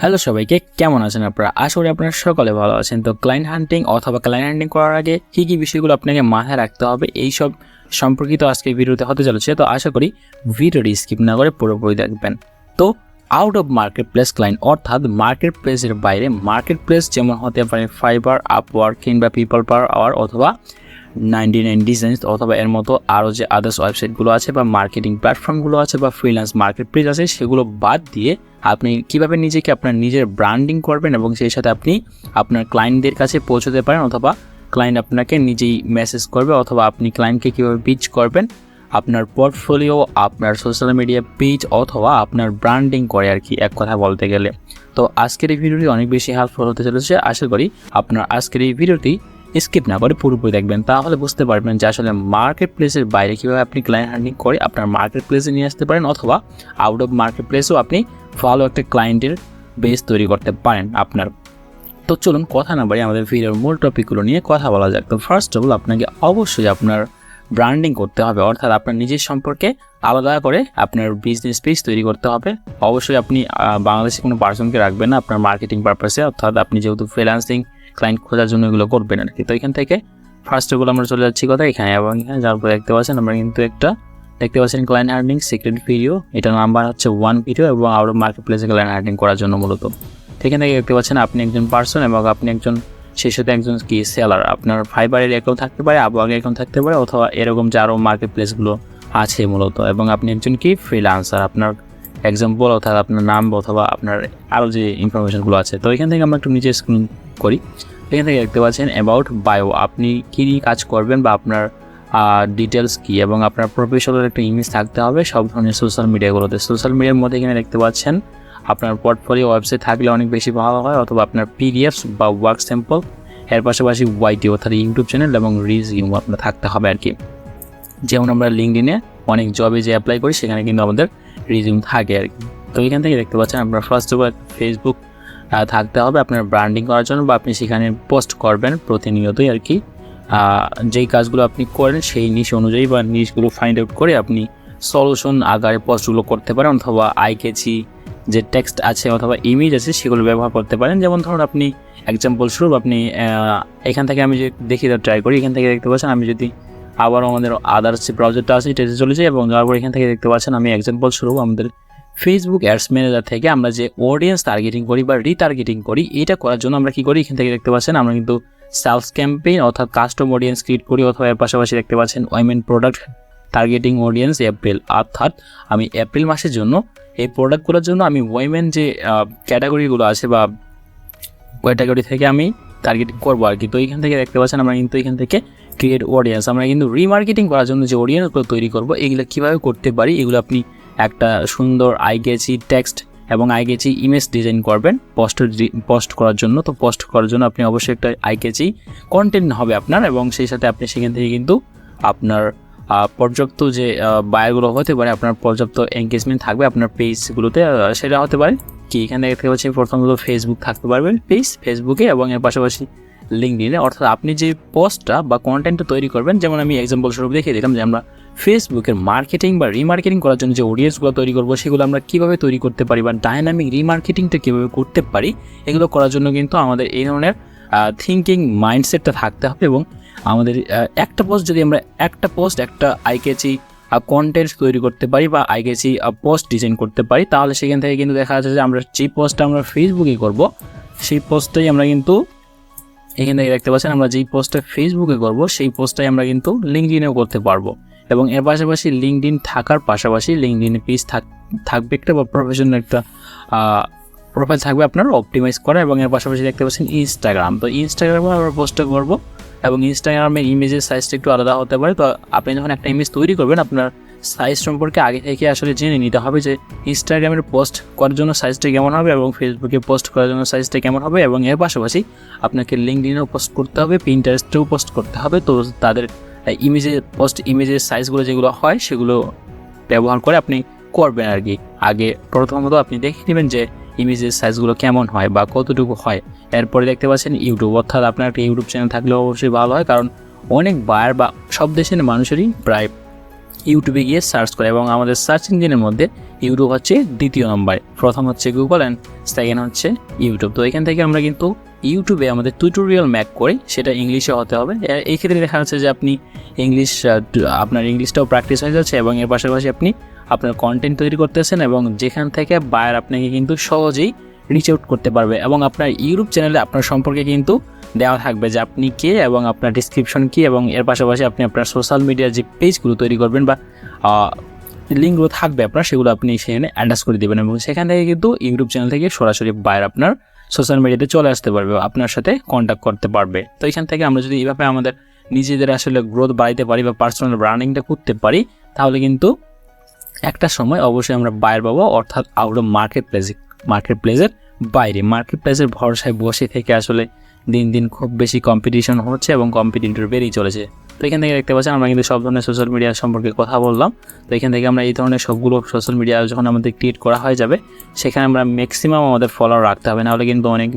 Hello সবাইকে, কেমন আছেন আপনারা? আশা করি আপনারা সকলে ভালো আছেন। তো ক্লায়েন্ট হান্টিং অথবা ক্লায়েন্ট হান্টিং করার আগে কী বিষয়গুলো আপনাকে মাথায় রাখতে হবে এই সব সম্পর্কিত আজকের ভিডিওতে হতে চলেছে। তো আশা করি ভিডিওটি স্কিপ না করে পুরোপুরি দেখবেন। তো out of market place client অর্থাৎ মার্কেট প্লেসের বাইরে মার্কেট প্লেস যেমন হতে পারে ফাইবার, আপওয়ার্ক কিংবা পিপল পার আওয়ার অথবা 99 ডিজাইনস অথবা এর মতো আরও যে আদার্স ওয়েবসাইটগুলো আছে বা মার্কেটিং প্ল্যাটফর্মগুলো আছে বা ফ্রিল্যান্স মার্কেট প্লেস আছে, সেগুলো বাদ দিয়ে আপনি কীভাবে নিজেকে আপনার নিজের ব্র্যান্ডিং করবেন এবং সেই সাথে আপনি আপনার ক্লায়েন্টদের কাছে পৌঁছতে পারেন অথবা ক্লায়েন্ট আপনাকে নিজেই মেসেজ করবে অথবা আপনি ক্লায়েন্টকে কীভাবে পিচ করবেন আপনার পোর্টফোলিও, আপনার সোশ্যাল মিডিয়া পেজ অথবা আপনার ব্র্যান্ডিং করে আর কি, এক কথা বলতে গেলে। তো আজকের এই ভিডিওটি অনেক বেশি হেল্পফুল হতে চলেছে। আশা করি আপনার আজকের এই ভিডিওটি স্কিপ না করে পুরোপুরি দেখবেন, তাহলে বুঝতে পারবেন যে আসলে মার্কেট প্লেসের বাইরে কীভাবে আপনি ক্লায়েন্ট হান্টিং করে আপনার মার্কেট প্লেসে নিয়ে আসতে পারেন অথবা আউট অফ মার্কেট প্লেসেও আপনি ভালো একটা ক্লায়েন্টের বেস তৈরি করতে পারেন আপনার। তো চলুন কথা না বাড়ি আমাদের ভিডিওর মূল টপিকগুলো নিয়ে কথা বলা যাক। তো ফার্স্ট অফ অল আপনাকে অবশ্যই আপনার ব্র্যান্ডিং করতে হবে, অর্থাৎ আপনার নিজের সম্পর্কে আলাদা করে আপনার বিজনেস পেজ তৈরি করতে হবে। অবশ্যই আপনি বাংলাদেশে কোনো পার্সনকে রাখবেন না আপনার মার্কেটিং পারপাসে, অর্থাৎ আপনি যেহেতু ফ্রিল্যান্সিং ক্লায়েন্ট খোঁজার জন্য এগুলো করবেন আর কি। তো এখান থেকে ফার্স্ট অফ অল আমরা চলে যাচ্ছি কথা এখানে, এবং এখানে যার পর দেখতে পাচ্ছেন আমরা কিন্তু একটা দেখতে পাচ্ছেন ক্লায়েন্ট হান্টিং সিক্রেট ভিডিও, এটার নাম্বার হচ্ছে 1 ভিডিও এবং আউট অফ মার্কেট প্লেসে ক্লায়েন্ট হান্টিং করার জন্য মূলত। এখান থেকে দেখতে পাচ্ছেন আপনি একজন পার্সন এবং আপনি একজন সেই সাথে একজন কি সেলার, আপনার ফাইবারের অ্যাকাউন্ট থাকতে পারে, আপওয়ার্কের অ্যাকাউন্ট থাকতে পারে অথবা এরকম যে আরও মার্কেট প্লেসগুলো আছে মূলত, এবং আপনি একজন কি ফ্রিল্যান্সার, আপনার এক্সাম্পল অর্থাৎ আপনার নাম অথবা আপনার আরও যে ইনফরমেশনগুলো আছে। তো এখান থেকে আমরা একটু নিচে স্ক্রিন করি, এখান থেকে দেখতে পাচ্ছেন অ্যাবাউট বায়ো, আপনি কী নিয়ে কাজ করবেন বা আপনার ডিটেলস কী, এবং আপনার প্রফেশনাল একটা ইমেজ থাকতে হবে সব ধরনের সোশ্যাল মিডিয়াগুলোতে। সোশ্যাল মিডিয়ার মধ্যে এখানে দেখতে পাচ্ছেন আপনার পোর্টফোলিও ওয়েবসাইট থাকলে অনেক বেশি ভালো হয়, অথবা আপনার পিডিএফস বা ওয়ার্ক স্যাম্পল, এর পাশাপাশি ওয়াইটি অর্থাৎ ইউটিউব চ্যানেল এবং রিজিউম আপনার থাকতে হবে আর কি। যেমন আমরা লিঙ্কডইনে অনেক জবে যে অ্যাপ্লাই করি সেখানে কিন্তু আমাদের রিজিউম থাকে আর কি। তো এখান থেকে দেখতে পাচ্ছেন আপনার ফার্স্ট অফ অল ফেসবুক থাকতে হবে আপনার ব্র্যান্ডিং করার জন্য, বা আপনি সেখানে পোস্ট করবেন প্রতিনিয়তই আর কি। যেই কাজগুলো আপনি করেন সেই নিশ অনুযায়ী বা নিশগুলো ফাইন্ড আউট করে আপনি সলিউশন আকারে পোস্টগুলো করতে পারেন, অথবা আইকেচি যে টেক্সট আছে অথবা ইমেজ আছে সেগুলো ব্যবহার করতে পারেন। যেমন ধরুন আপনি এক্সাম্পল স্বরূপ আপনি এখান থেকে আমি যে দেখি ট্রাই করি, এখান থেকে দেখতে পাচ্ছেন আমি যদি আবার আমাদের আদার্স যে প্রজেক্টটা আছে এটাতে চলে যাই, এবং তারপর এখান থেকে দেখতে পাচ্ছেন আমি এক্সাম্পল স্বরূপ আমাদের ফেসবুক অ্যাডস ম্যানেজার থেকে আমরা যে অডিয়েন্স টার্গেটিং করি বা রিটার্গেটিং করি, এটা করার জন্য আমরা কী করি, এখান থেকে দেখতে পাচ্ছেন আমরা কিন্তু সেলস ক্যাম্পেইন অর্থাৎ কাস্টম অডিয়েন্স ক্রিয়েট করি, অথবা এর পাশাপাশি দেখতে পাচ্ছেন women product targeting audience April, অর্থাৎ আমি এপ্রিল মাসের জন্য এই প্রোডাক্টগুলোর জন্য আমি ওমেন যে ক্যাটাগরিগুলো আছে বা ক্যাটাগরি থেকে আমি টার্গেটিং করবো আর কি। তো এইখান থেকে দেখতে পাচ্ছেন আমরা কিন্তু এখান থেকে ক্রিয়েট অডিয়েন্স, আমরা কিন্তু রিমার্কেটিং করার জন্য যে অডিয়েন্সগুলো তৈরি করবো এগুলো কীভাবে করতে পারি, এগুলো আপনি একটা সুন্দর আইকেচি টেক্সট এবং আইকেচি ইমেজ ডিজাইন করবেন পোস্ট করার জন্য। তো পোস্ট করার জন্য আপনি অবশ্যই একটা আইকেচি কন্টেন্ট হবে আপনার, এবং সেই সাথে আপনি সেখান থেকে কিন্তু আপনার পর্যাপ্ত যে বায়ারগুলো হতে পারে, আপনার পর্যাপ্ত এঙ্গেজমেন্ট থাকবে আপনার পেজগুলোতে, সেটা হতে পারে কি এখানে দেখতে পাচ্ছি প্রথমত ফেসবুক থাকতে পারবেন পেজ ফেসবুকে, এবং এর পাশাপাশি লিঙ্কডইনে, অর্থাৎ আপনি যে পোস্টটা বা কন্টেন্টটা তৈরি করবেন। যেমন আমি এক্সাম্পল স্বরূপ দেখিয়ে দিলাম যে আমরা ফেসবুকের মার্কেটিং বা রিমার্কেটিং করার জন্য যে অডিয়েন্সগুলো তৈরি করবো সেগুলো আমরা কীভাবে তৈরি করতে পারি বা ডাইনামিক রিমার্কেটিংটা কীভাবে করতে পারি, এগুলো করার জন্য কিন্তু আমাদের এই ধরনের থিঙ্কিং মাইন্ডসেটটা থাকতে হবে। এবং আমাদের একটা পোস্ট যদি আমরা একটা আইকেচি কন্টেন্ট তৈরি করতে পারি বা আইকেচি পোস্ট ডিজাইন করতে পারি, তাহলে সেখান থেকে কিন্তু দেখা যাচ্ছে যে আমরা যে পোস্টটা আমরা ফেসবুকে করব সেই পোস্টটাই আমরা কিন্তু এখান থেকে দেখতে পাচ্ছেন আমরা যেই পোস্টটা ফেসবুকে করব সেই পোস্টটাই আমরা কিন্তু লিঙ্কডইনেও করতে পারবো। এবং এর পাশাপাশি লিঙ্কডইন থাকার পাশাপাশি লিঙ্কডইনে পেজ থাকবে একটা বা প্রফেশনাল একটা প্রোফাইল থাকবে আপনার অপটিমাইজ করা, এবং এর পাশাপাশি দেখতে পাচ্ছেন ইনস্টাগ্রাম। তো ইনস্টাগ্রামে আমরা পোস্টটা করবো এবং ইনস্টাগ্রামের ইমেজের সাইজটা একটু আলাদা হতে পারে। তো আপনি যখন একটা ইমেজ তৈরি করবেন আপনার সাইজ সম্পর্কে আগে থেকে আসলে জেনে নিতে হবে যে ইনস্টাগ্রামের পোস্ট করার জন্য সাইজটা কেমন হবে এবং ফেসবুকে পোস্ট করার জন্য সাইজটা কেমন হবে, এবং এর পাশাপাশি আপনাকে লিঙ্কডইনেও পোস্ট করতে হবে, পিন্টারেস্টেও পোস্ট করতে হবে। তো তাদের ইমেজের সাইজগুলো যেগুলো হয় সেগুলো ব্যবহার করে আপনি করবেন আর কি। আগে প্রথমত আপনি দেখে নেবেন যে ইমেজের সাইজগুলো কেমন হয় বা কতটুকু হয়। এরপরে দেখতে পাচ্ছেন ইউটিউব, অর্থাৎ আপনার একটা ইউটিউব চ্যানেল থাকলে অবশ্যই ভালো হয়, কারণ অনেক বায়ার বা সব দেশের মানুষেরই প্রায় ইউটিউবে গিয়ে সার্চ করে, এবং আমাদের সার্চ ইঞ্জিনের মধ্যে ইউটিউব হচ্ছে দ্বিতীয় নম্বরে, প্রথম হচ্ছে গুগল অ্যান্ড সেকেন্ড হচ্ছে ইউটিউব। তো এখান থেকে আমরা কিন্তু ইউটিউবে আমাদের টিউটোরিয়াল মেক করি, সেটা ইংলিশে হতে হবে। এই ক্ষেত্রে দেখা যাচ্ছে যে আপনি আপনার ইংলিশটাও প্র্যাকটিস হয়ে যাচ্ছে, এবং এর পাশাপাশি আপনি আপনার কন্টেন্ট তৈরি করতেছেন, এবং যেখান থেকে বায়ার আপনাকে কিন্তু সহজেই রিচ আউট করতে পারবে, এবং আপনার ইউটিউব চ্যানেলে আপনার সম্পর্কে কিন্তু দেওয়া থাকবে যে আপনি কে এবং আপনার ডিসক্রিপশন কী, এবং এর পাশাপাশি আপনি আপনার সোশ্যাল মিডিয়ার যে পেজগুলো তৈরি করবেন বা লিঙ্কগুলো থাকবে আপনার, সেগুলো আপনি সেখানে অ্যাড্রেস করে দেবেন, এবং সেখান থেকে কিন্তু ইউটিউব চ্যানেল থেকে সরাসরি বায়ার আপনার সোশ্যাল মিডিয়াতে চলে আসতে পারবে, আপনার সাথে কন্ট্যাক্ট করতে পারবে। তো এখান থেকে আমরা যদি এইভাবে আমাদের নিজেদের আসলে গ্রোথ বাড়াইতে পারি বা পার্সোনাল ব্র্যান্ডিংটা করতে পারি, তাহলে কিন্তু একটা সময় অবশ্যই আমরা বায়ার পাবো, অর্থাৎ আউট অফ মার্কেট প্লেসের ভরসায় বসে থেকে আসলে দিন দিন খুব বেশি কম্পিটিশন হচ্ছে এবং কম্পিটিটর বেড়েই চলেছে। তো এখান থেকে দেখতে পাচ্ছেন আমরা কিন্তু সব ধরনের সোশ্যাল মিডিয়া সম্পর্কে কথা বললাম। তো এখান থেকে আমরা এই ধরনের সবগুলো সোশ্যাল মিডিয়া যখন আমাদের ক্রিয়েট করা হয়ে যাবে, সেখানে আমরা ম্যাক্সিমাম আমাদের ফলোয়ার রাখতে হবে, নাহলে কিন্তু অনেক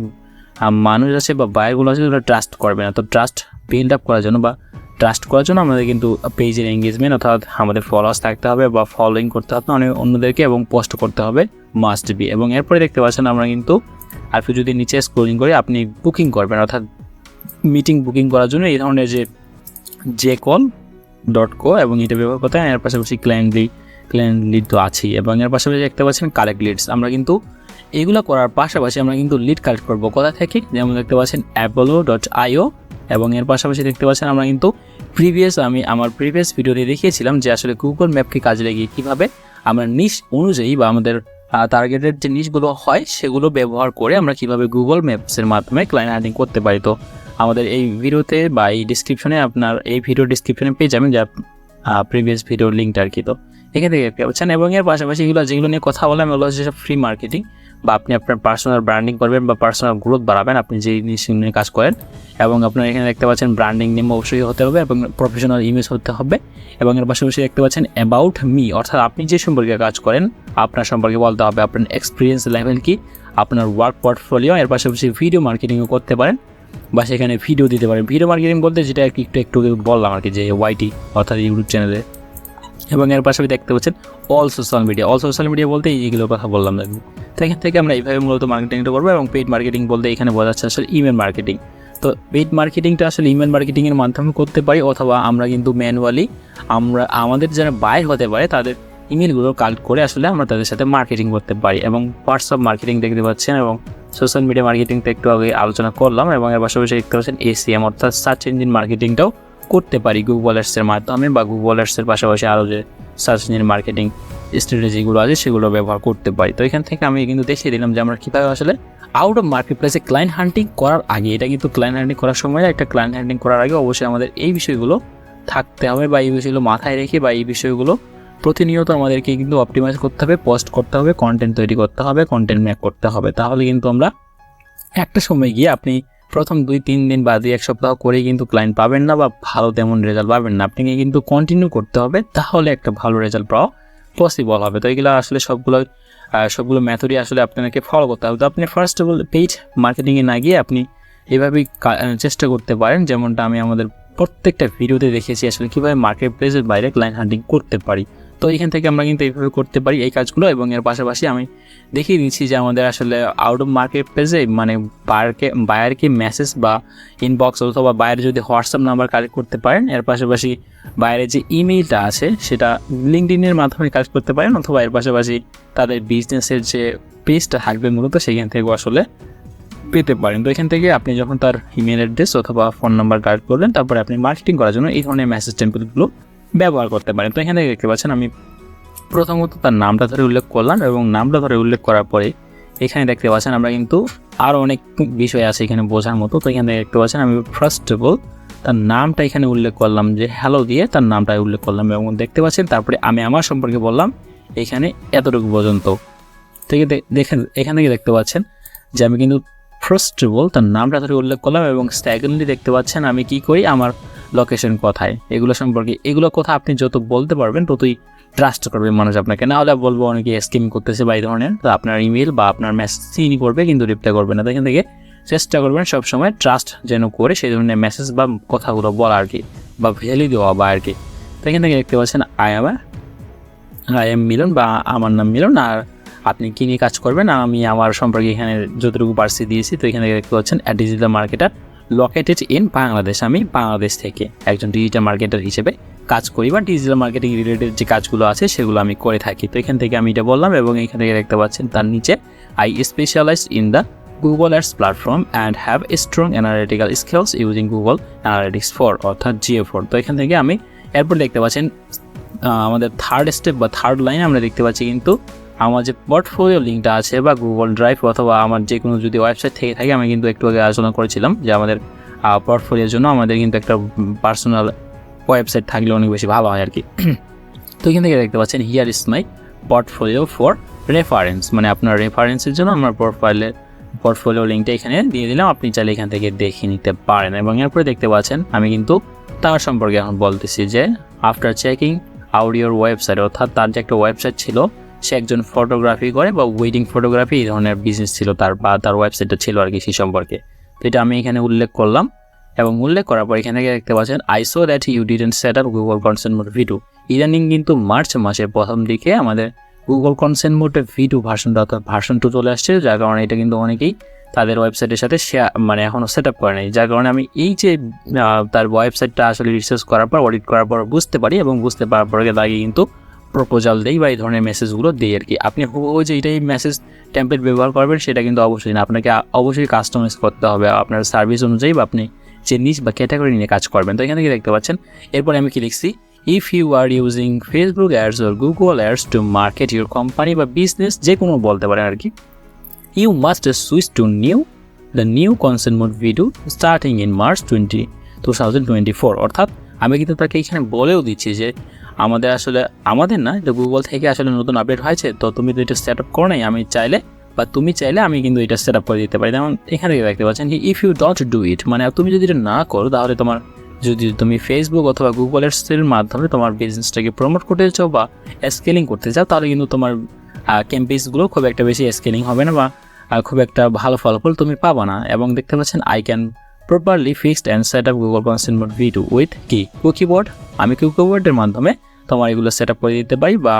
মানুষ আছে বা বায়ারগুলো আছে যেগুলো ট্রাস্ট করবে না। তো ট্রাস্ট বিল্ড আপ করার জন্য আমাদের কিন্তু পেজের এঙ্গেজমেন্ট অর্থাৎ আমাদের ফলোয়ার্স থাকতে হবে বা ফলোইং করতে হবে অন্যদেরকে, এবং পোস্ট করতে হবে মাস্ট বি। এবং এরপরে দেখতে পাচ্ছেন আমরা কিন্তু আর যদি নিচে স্ক্রলিং করি, আপনি বুকিং করবেন, অর্থাৎ মিটিং বুকিং করার জন্য এই ধরনের যে 𝐑𝐄𝐋𝐀𝐓𝐄𝐃 এবং এটা ব্যবহার করতে হয়। এর পাশাপাশি ক্লায়েন্ট লিড তো আছেই, এবং এর পাশাপাশি দেখতে পাচ্ছেন কালেক্ট লিডস। আমরা কিন্তু এগুলো করার পাশাপাশি আমরা কিন্তু লিড কালেক্ট করবো কোথা থেকে, যেমন দেখতে পাচ্ছেন apollo.io, এবং এর পাশাপাশি দেখতে পাচ্ছেন আমরা কিন্তু আমার প্রিভিয়াস ভিডিওতে দেখিয়েছিলাম যে আসলে গুগল ম্যাপকে কাজে লাগিয়ে কীভাবে আমরা নিশ অনুযায়ী বা আমাদের টার্গেটের যে নিশগুলো হয় সেগুলো ব্যবহার করে আমরা কীভাবে গুগল ম্যাপসের মাধ্যমে ক্লায়েন্ট হান্টিং করতে পারি। তো আমাদের এই ভিডিওতে বা এই ডিসক্রিপশনে আপনার এই ভিডিও ডিসক্রিপশনে পেয়ে যাবেন যা প্রিভিয়াস ভিডিওর লিঙ্কটা আর কি। তো এখান থেকে দেখতে পাচ্ছেন, এবং এর পাশাপাশি যেগুলো নিয়ে কথা বললাম এগুলো হচ্ছে ফ্রি মার্কেটিং, বা আপনি আপনার পার্সোনাল ব্র্যান্ডিং করবেন বা পার্সোনাল গ্রোথ বাড়াবেন আপনি যে জিনিস নিয়ে কাজ করেন। এবং আপনার এখানে দেখতে পাচ্ছেন ব্র্যান্ডিং নেম অবশ্যই হতে হবে এবং প্রফেশনাল ইমেজ হতে হবে, এবং এর পাশাপাশি দেখতে পাচ্ছেন অ্যাবাউট মি, অর্থাৎ আপনি যে সম্পর্কে কাজ করেন আপনার সম্পর্কে বলতে হবে, আপনার এক্সপিরিয়েন্স লেভেল কি, আপনার ওয়ার্ক পোর্টফোলিও। এর পাশাপাশি ভিডিও মার্কেটিংও করতে পারেন বা সেখানে ভিডিও দিতে পারেন। ভিডিও মার্কেটিং বলতে যেটা একটু বললাম আর কি, যে ওয়াইটি অর্থাৎ ইউটিউব চ্যানেলে। এবং এর পাশাপাশি দেখতে পাচ্ছেন অল সোশ্যাল মিডিয়া বলতে এইগুলোর কথা বললাম। তো এখান থেকে আমরা এইভাবে মূলত মার্কেটিংটা করবো। এবং পেইড মার্কেটিং বলতে এখানে বোঝা যাচ্ছে আসলে ইমেল মার্কেটিং। তো পেইড মার্কেটিংটা আসলে ইমেল মার্কেটিংয়ের মাধ্যমে করতে পারি, অথবা আমরা কিন্তু ম্যানুয়ালি আমাদের যারা বায়ার হতে পারে তাদের ইমেলগুলো কালেক্ট করে আসলে আমরা তাদের সাথে মার্কেটিং করতে পারি। এবং হোয়াটসঅ্যাপ মার্কেটিং দেখতে পাচ্ছেন, এবং সোশ্যাল মিডিয়া মার্কেটিংটা একটু আগে আলোচনা করলাম। এবং এর পাশাপাশি দেখতে পাচ্ছেন এসিএম অর্থাৎ সার্চ ইঞ্জিন মার্কেটিংটাও করতে পারি গুগল অ্যাডসের মাধ্যমে, বা গুগল অ্যাডসের পাশাপাশি আরও যে সার্চ ইঞ্জিন মার্কেটিং স্ট্র্যাটেজিগুলো আছে সেগুলো ব্যবহার করতে পারি। তো এখান থেকে আমি কিন্তু দেখিয়ে দিলাম যে আমরা কীভাবে আসলে আউট অফ মার্কেট প্লেসে ক্লায়েন্ট হান্টিং করার আগে, এটা কিন্তু ক্লায়েন্ট হান্টিং করার সময় একটা ক্লায়েন্ট হান্টিং করার আগে অবশ্যই আমাদের এই বিষয়গুলো থাকতে হবে, বা এই বিষয়গুলো মাথায় রেখে বা এই বিষয়গুলো প্রতিনিয়ত আমাদেরকে কিন্তু অপটিমাইজ করতে হবে, পোস্ট করতে হবে, কন্টেন্ট তৈরি করতে হবে, কন্টেন্ট মেক করতে হবে। তাহলে কিন্তু আমরা একটা সময় গিয়ে আপনি প্রথম 2-3 দিন বা 2-1 সপ্তাহ করেই কিন্তু ক্লায়েন্ট পাবেন না বা ভালো তেমন রেজাল্ট পাবেন না। আপনাকে কিন্তু কন্টিনিউ করতে হবে, তাহলে একটা ভালো রেজাল্ট পাওয়া পসিবল হবে। তো এগুলো আসলে সবগুলো মেথডই আসলে আপনাকে ফলো করতে হবে। তো আপনি ফার্স্ট অফ অল পেইড মার্কেটিংয়ে না গিয়ে আপনি এভাবেই চেষ্টা করতে পারেন, যেমনটা আমি আমাদের প্রত্যেকটা ভিডিওতে দেখেছি আসলে কীভাবে মার্কেট প্লেসের বাইরে ক্লায়েন্ট হান্টিং করতে পারি। তো এখান থেকে আমরা কিন্তু এইভাবে করতে পারি এই কাজগুলো। এবং এর পাশাপাশি আমি দেখিয়ে দিচ্ছি যে আমাদের আসলে আউট অফ মার্কেট প্লেসে মানে বায়ারকে মেসেজ বা ইনবক্স অথবা বায়ার যদি হোয়াটসঅ্যাপ নাম্বার কালেক্ট করতে পারেন, এর পাশাপাশি বায়ারের যে ইমেইলটা আছে সেটা লিঙ্কডইনের মাধ্যমে কালেক্ট করতে পারেন, অথবা এর পাশাপাশি তাদের বিজনেসের যে পেজটা থাকবে মূলত সেখান থেকে আসলে পেতে পারেন। তো এখান থেকে আপনি যখন তার ইমেল অ্যাড্রেস অথবা ফোন নাম্বার কালেক্ট করলেন, তারপরে আপনি মার্কেটিং করার জন্য এই ধরনের মেসেজ টেমপ্লেটগুলো ব্যবহার করতে পারেন। তো এখানে দেখতে পাচ্ছেন আমি প্রথমত তার নামটা ধরে উল্লেখ করলাম, এবং নামটা ধরে উল্লেখ করার পরে এখানে দেখতে পাচ্ছেন আমরা কিন্তু আরও অনেক বিষয় আছে এখানে বোঝার মতো। তো এখানে দেখতে পাচ্ছেন আমি ফার্স্ট অফ অল তার নামটা এখানে উল্লেখ করলাম, যে হ্যালো দিয়ে তার নামটা উল্লেখ করলাম, এবং দেখতে পাচ্ছেন তারপরে আমি আমার সম্পর্কে বললাম এখানে এতটুকু পর্যন্ত। থেকে দেখেন এখান থেকে দেখতে পাচ্ছেন যে আমি কিন্তু ফার্স্ট অফ অল তার নামটা ধরে উল্লেখ করলাম, এবং সেকেন্ডলি দেখতে পাচ্ছেন আমি কি করি, আমার লোকেশন কোথায়, এগুলো কথা আপনি যত বলতে পারবেন ততই ট্রাস্ট করবে মানুষ আপনাকে। না হলে বলবো অনেকে স্কিম করতেছে বা এই ধরনের, তো আপনার ইমেল বা আপনার মেসেজ সিনই করবে কিন্তু রিপ্লাই করবে না। তো এখান থেকে চেষ্টা করবেন সবসময় ট্রাস্ট যেন করে সেই ধরনের মেসেজ বা কথাগুলো বলা আর কি, বা ভ্যালু দেওয়া বা আর কি। তো এখান থেকে দেখতে পাচ্ছেন আই এম মিলন বা আমার নাম মিলন, আর আপনি কী নিয়ে কাজ করবেন আমি আমার সম্পর্কে এখানে যতটুকু পারছি দিয়েছি। তো এখানে দেখতে পাচ্ছেন digital marketer located in Bangladesh, আমি বাংলাদেশ থেকে একজন ডিজিটাল মার্কেটার হিসেবে কাজ করি বা ডিজিটাল মার্কেটিং রিলেটেড যে কাজগুলো আছে সেগুলো আমি করে থাকি। তো এখান থেকে আমি এটা বললাম এবং এখান থেকে দেখতে পাচ্ছেন তার নিচে I specialize in the Google Ads platform and have a strong analytical skills using Google Analytics 4 অর্থাৎ GA4। তো এখান থেকে আমি এরপর দেখতে পাচ্ছেন আমাদের থার্ড স্টেপ বা থার্ড লাইনে আমরা দেখতে পাচ্ছি কিন্তু আমার যে পোর্টফোলিও লিঙ্কটা আছে বা গুগল ড্রাইভ অথবা আমার যে কোনো যদি ওয়েবসাইট থেকে থাকে, আমি কিন্তু একটু আগে আলোচনা করেছিলাম যে আমাদের পোর্টফোলিওর জন্য আমাদের কিন্তু একটা পার্সোনাল ওয়েবসাইট থাকলে অনেক বেশি ভালো হয় আর কি। তো এখান থেকে দেখতে পাচ্ছেন here is my portfolio for reference, মানে আপনার রেফারেন্সের জন্য আমার পোর্টফোলিও লিঙ্কটা এখানে দিয়ে দিলাম, আপনি চাইলে এখান থেকে দেখে নিতে পারেন। এবং এরপরে দেখতে পাচ্ছেন আমি কিন্তু তার সম্পর্কে এখন বলতেছি যে after checking out your website, অর্থাৎ তার যে একটা ওয়েবসাইট ছিল, সে একজন ফটোগ্রাফি করে বা ওয়েডিং ফটোগ্রাফি এই ধরনের বিজনেস ছিল তার, বা তার ওয়েবসাইটটা ছিল আর কি সেই সম্পর্কে। তো এটা আমি এখানে উল্লেখ করলাম এবং উল্লেখ করার পর এখানে দেখতে পাচ্ছেন I saw that you didn't set up Google consent mode V2। ইদানিং কিন্তু মার্চ মাসের প্রথম দিকে আমাদের গুগল কনসেন্ট মোডে V2 ভার্সনটা অর্থাৎ ভার্সন 2 চলে আসছে, যার কারণে এটা কিন্তু অনেকেই তাদের ওয়েবসাইটের সাথে মানে এখনও সেট আপ করে নেই। যার কারণে আমি এই যে তার ওয়েবসাইটটা আসলে রিসার্চ করার পর অডিট করার পর বুঝতে পারি এবং বুঝতে পারার পরে তাকে কিন্তু প্রপোজাল দেই বা এই ধরনের মেসেজগুলো দিই আর কি। আপনি ওই যে এটাই মেসেজ টেমপ্লেট ব্যবহার করবেন সেটা কিন্তু অবশ্যই না, আপনাকে অবশ্যই কাস্টমাইজ করতে হবে আপনার সার্ভিস অনুযায়ী বা আপনি যে নিচ বা ক্যাটাগরি নিয়ে কাজ করবেন। তো এখান থেকে দেখতে পাচ্ছেন এরপরে আমি কি লিখছি, if you are using Facebook Ads or Google Ads to market your company বা বিজনেস, যে কোনো বলতে পারেন আর কি, you must switch to the new consent mode V2 starting in March 2024। অর্থাৎ আমি কিন্তু তাকে এখানে বলেও দিচ্ছি যে আমাদের না, এটা গুগল থেকে আসলে নতুন আপডেট হয়েছে, তো তুমি তো এটা সেট আপ করো নাই, আমি চাইলে বা তুমি চাইলে আমি কিন্তু এটা সেট আপ করে দিতে পারি। যেমন এখানে দেখতে পাচ্ছেন কি if you don't do it, মানে তুমি যদি এটা না করো তাহলে যদি তুমি ফেসবুক অথবা গুগল অ্যাডসের মাধ্যমে তোমার বিজনেসটাকে প্রমোট করতে চাও বা স্কেলিং করতে চাও, তাহলে কিন্তু তোমার ক্যাম্পেইনগুলো খুব একটা বেশি স্কেলিং হবে না বা খুব একটা ভালো ফলাফল তুমি পাবা না। এবং দেখতে পাচ্ছেন I can properly fixed and set up Google consent mode V2 with Cookieboard, আমি কুকিবোর্ডের মাধ্যমে তোমার এগুলো সেট আপ করে দিতে পারি বা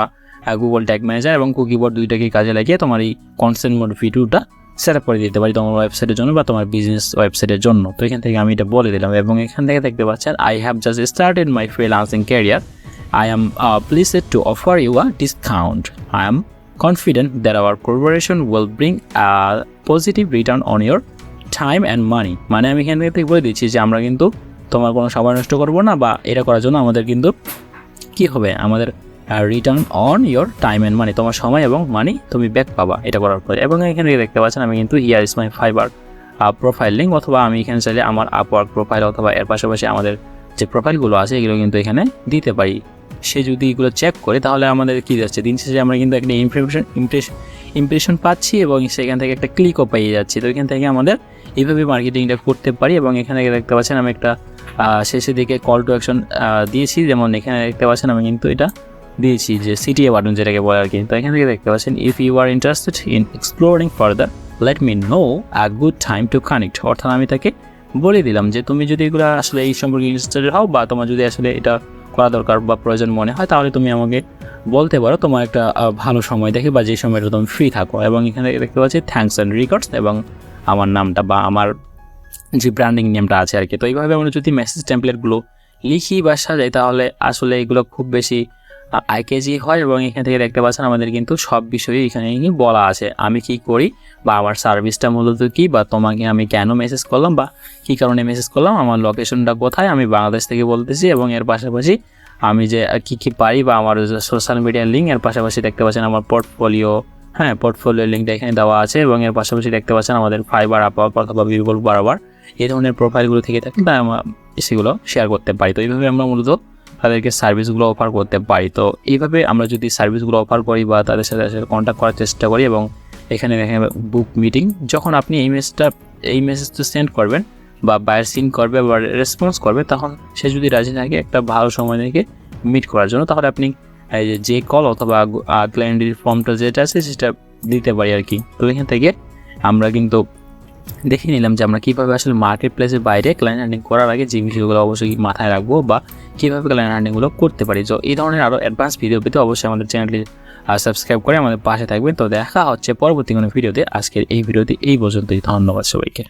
গুগল ট্যাগ ম্যানেজার এবং কুকিবোর্ড দুইটাকে কাজে লাগিয়ে তোমার এই কনসেন্ট মোড V2টা সেট আপ করে দিতে পারি তোমার ওয়েবসাইটের জন্য বা তোমার বিজনেস ওয়েবসাইটের জন্য। তো এখান থেকে আমি এটা বলে দিলাম এবং এখান থেকে দেখতে পাচ্ছেন I have just started my freelancing career, I am pleased to offer you a discount, I am confident that our collaboration will bring a positive return on your time and money। মানে আমি এখান থেকে বলে দিচ্ছি যে আমরা কিন্তু তোমার কোনো সময় নষ্ট করবো না বা এটা করার জন্য আমাদের কিন্তু কি হবে, আমাদের return on your time and money, তোমার সময় এবং মানি তুমি ব্যাক পাবা এটা করার পরে। এবং এখানে দেখতে পাচ্ছেন আমি কিন্তু here is my fibre profile link, অথবা আমি এখানে চাইলে আমার আপওয়ার্ক প্রোফাইল অথবা এর পাশাপাশি আমাদের যে প্রোফাইলগুলো আছে এগুলো কিন্তু এখানে দিতে পারি। সে যদি এগুলো চেক করে তাহলে আমাদের কী যাচ্ছে, দিন শেষে আমরা কিন্তু একটা ইমপ্রেশন পাচ্ছি এবং সেখান থেকে একটা ক্লিকও পেয়ে যাচ্ছি। তো এখান থেকে আমাদের এইভাবে মার্কেটিংটা করতে পারি। এবং এখানে দেখতে পাচ্ছেন আমি একটা শেষের দিকে কল টু অ্যাকশন দিয়েছি, যেমন এখানে দেখতে পাচ্ছেন আমি কিন্তু এটা দিয়েছি যে CTA বাটন যেটাকে বলে আর কি। তো এখান থেকে দেখতে পাচ্ছেন if you are interested in exploring further let me know a good time to connect. অর্থাৎ আমি তাকে বলে দিলাম যে তুমি যদি এগুলো আসলে এই সম্পর্কে ইন্টারেস্টেড হও বা তোমার যদি আসলে এটা করা দরকার বা প্রয়োজন মনে হয় তাহলে তুমি আমাকে বলতে পারো তোমার একটা ভালো সময় দেখে বা যে সময়টা তুমি ফ্রি থাকো। এবং এখানে দেখতে পাচ্ছি থ্যাঙ্কস অ্যান্ড রিগার্ডস এবং আমার নামটা বা আমার যে ব্র্যান্ডিং নেমটা আছে আর কি। তো এইভাবে আমরা যদি মেসেজ টেমপ্লেটগুলো লিখি বা সাজাই তাহলে আসলে এগুলো খুব বেশি আইকেজি হয়। এবং এখান থেকে দেখতে পাচ্ছেন আমাদের কিন্তু সব বিষয়ে এখানে বলা আছে, আমি কি করি বা আমার সার্ভিসটা মূলত কী বা তোমাকে আমি কেন মেসেজ করলাম বা কী কারণে মেসেজ করলাম, আমার লোকেশনটা কোথায়, আমি বাংলাদেশ থেকে বলতেছি এবং এর পাশাপাশি আমি যে কী পারি বা আমার সোশ্যাল মিডিয়ার লিঙ্ক, এর পাশাপাশি দেখতে পাচ্ছেন আমার পোর্টফোলিও লিঙ্কটা এখানে দেওয়া আছে এবং এর পাশাপাশি দেখতে পাচ্ছেন আমাদের ফাইবার আপওয়ার্ক অথবা গুগল বারবার এই ধরনের প্রোফাইলগুলো থেকে থাকলে তাই আমরা সেগুলো শেয়ার করতে পারি। তো এইভাবে আমরা মূলত তাদেরকে সার্ভিসগুলো অফার করতে পারি। তো এইভাবে আমরা যদি সার্ভিসগুলো অফার করি বা তাদের সাথে কন্ট্যাক্ট করার চেষ্টা করি এবং এখানে বুক মিটিং, যখন আপনি এই মেসেজটা সেন্ড করবেন বা বায়ার সিন করবে বা রেসপন্স করবে তখন সে যদি রাজি থাকে একটা ভালো সময় থেকে মিট করার জন্য, তাহলে আপনি যে কল অথবা ক্লায়েন্টের ফর্মটা যেটা আছে সেটা দিতে পারি আর কি। তো এখান থেকে আমরা কিন্তু দেখে নিলাম যে আমরা কীভাবে আসলে মার্কেট প্লেসের বাইরে ক্লায়েন্ট হান্টিং করার আগে যে বিষয়গুলো অবশ্যই মাথায় রাখবো বা কীভাবে ক্লায়েন্ট হান্টিংগুলো করতে পারি। তো এই ধরনের আরও অ্যাডভান্স ভিডিও পেতে অবশ্যই আমাদের চ্যানেলটি সাবস্ক্রাইব করে আমাদের পাশে থাকবেন। তো দেখা হচ্ছে পরবর্তী কোনো ভিডিওতে। আজকের এই ভিডিওতে এই পর্যন্তই। ধন্যবাদ সবাইকে।